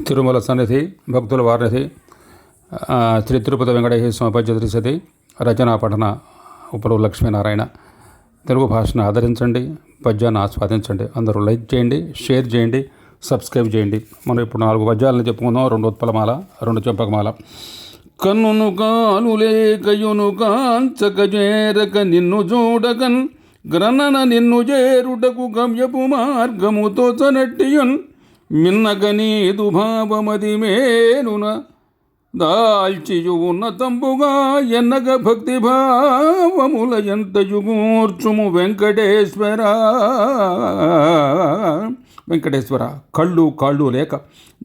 తిరుమల సన్నిధి భక్తుల వారినిధి శ్రీ తిరుపతి వెంకటేశ్వర స్వామి పద్య సతి రచనా పఠన ఉపరు లక్ష్మీనారాయణ. తెలుగు భాషను ఆదరించండి, పద్యాన్ని ఆస్వాదించండి. అందరూ లైక్ చేయండి, షేర్ చేయండి, సబ్స్క్రైబ్ చేయండి. మనం ఇప్పుడు 4 పద్యాలను చెప్పుకుందాం. 2 ఉత్పలమాల, 2 చెంపకమాల. కన్నును కాను లేకయును కాంచక చేరక నిన్ను చూడకన్ గ్రనన నిన్ను చేరుటకు గమ్యపు మార్గము తోచనట్టియున్ మిన్నగ నీదు భావమది మేనున దాల్చియు ఉన్నతంబుగా ఎన్నగ భక్తి భావముల ఎంత యుగూర్చుము వెంకటేశ్వర. వెంకటేశ్వర, కళ్ళు కాళ్ళు లేక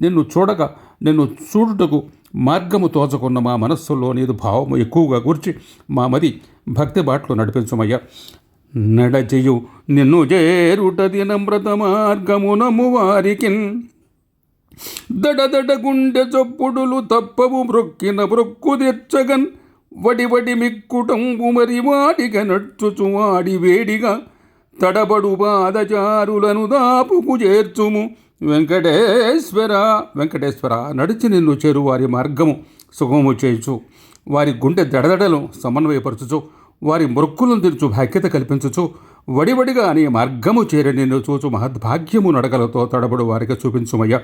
నిన్ను చూడక నిన్ను చూడుటకు మార్గము తోచకున్న మా మనస్సులో నీదు భావము ఎక్కువగా కూర్చి మా మది భక్తి బాట్లు నడిపించుమయ్యా. నడచెయు నిన్ను చేరుటది నమ్రత మార్గమునము వారికిన్ దడదడ గుండె చొప్పుడులు తప్పవు మ్రొక్కిన మ్రొక్కు తెచ్చగన్ వడి మిక్కుటంబు మరి వాడిగా నడుచుచు వాడి వేడిగా తడబడు పాదచారులను దాపుకు చేర్చుము వెంకటేశ్వర. వెంకటేశ్వర, నడిచి నిన్ను చేరు వారి మార్గము సుగమము చేయుచు, వారి గుండె దడదడలు సమన్వయపరచుచు, వారి మొక్కులను తీర్చు భాగ్యత కల్పించుచు, వడివడిగా నీ మార్గము చేరి నిన్ను చూచు మహద్భాగ్యము నడకలతో తడబడు వారికి చూపించుమయ్యా.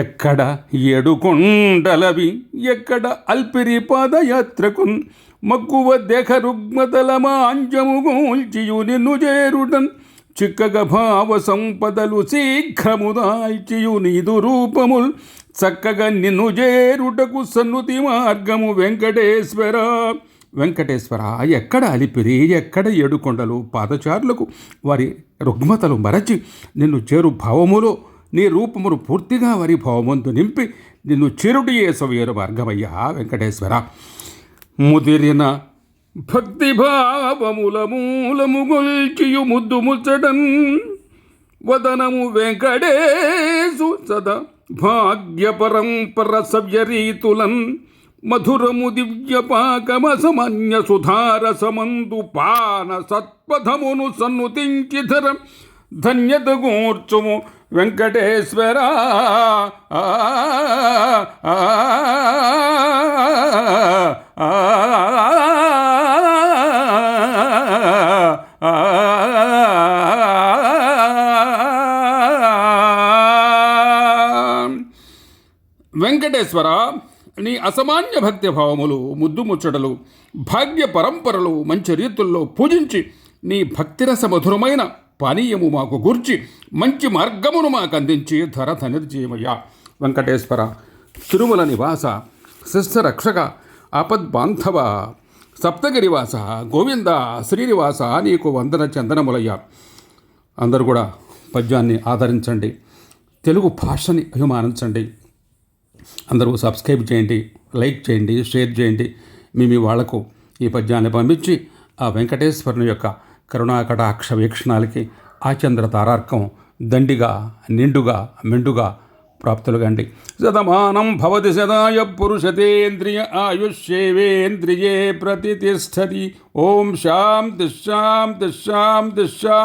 ఎక్కడ ఏడుకొండలవి ఎక్కడ అల్పిరి పాదయాత్రకున్ మక్కువ దేహ రుగ్మతల మాంజము గోల్చియు నిన్ను చేరుటన్ చిక్కగ భావ సంపదలు శీఘ్రము దాల్చియు నీదు రూపముల్ చక్కగా నిన్ను చేరుటకు సన్నుతి మార్గము వెంకటేశ్వర. వెంకటేశ్వర, ఎక్కడ అలిపిరి ఎక్కడ ఏడుకొండలు పాదచారులకు వారి రుగ్మతలు మరచి నిన్ను చేరు భావములో నీ రూపమును పూర్తిగా వారి భావమందు నింపి నిన్ను చేరుటియే సవేరు మార్గమయ్యా వెంకటేశ్వర. ముదిరిన భక్తి భావముల మూలము గొల్చియు ముద్దు ముచ్చటన్ వదనము వెంకటేశు సదా భాగ్య పరంపర సవ్యరీతులన్ మధురము దివ్యపాకమసమన్య సుధారసమందు పాన సత్పథమును సన్నుతించిధరం ధన్యత గూర్చుము వెంకటేశ్వర. వెంకటేశ్వర, నీ అసామాన్య భక్తి భావములు ముద్దు ముచ్చటలు భాగ్య పరంపరలు మంచి రీతుల్లో పూజించి నీ భక్తిరస మధురమైన పానీయము మాకు గూర్చి మంచి మార్గమును మాకు అందించి ధర ధనిర్జయమయ్యా. వెంకటేశ్వర, తిరుమల నివాస శిష్య రక్షక ఆపద్బాంధవ సప్తగిరివాస గోవింద శ్రీనివాస, నీకు వందన చందనములయ్యా. అందరూ కూడా పద్యాన్ని ఆదరించండి, తెలుగు భాషని అభిమానించండి. అందరూ సబ్స్క్రైబ్ చేయండి, లైక్ చేయండి, షేర్ చేయండి. మీ వాళ్లకు ఈ పద్యాన్ని పంపించి ఆ వెంకటేశ్వరుని యొక్క కరుణాకటాక్ష వీక్షణాలకి ఆచంద్ర తారార్కం దండిగా నిండుగా మెండుగా ప్రాప్తులుగండి. శతమానం భవతి శతాయ పురుషతేంద్రియ ఆయుష్యేవేంద్రియే ప్రతిష్టతి. ఓం శాంతి శాంతి శాంతి శాంతి.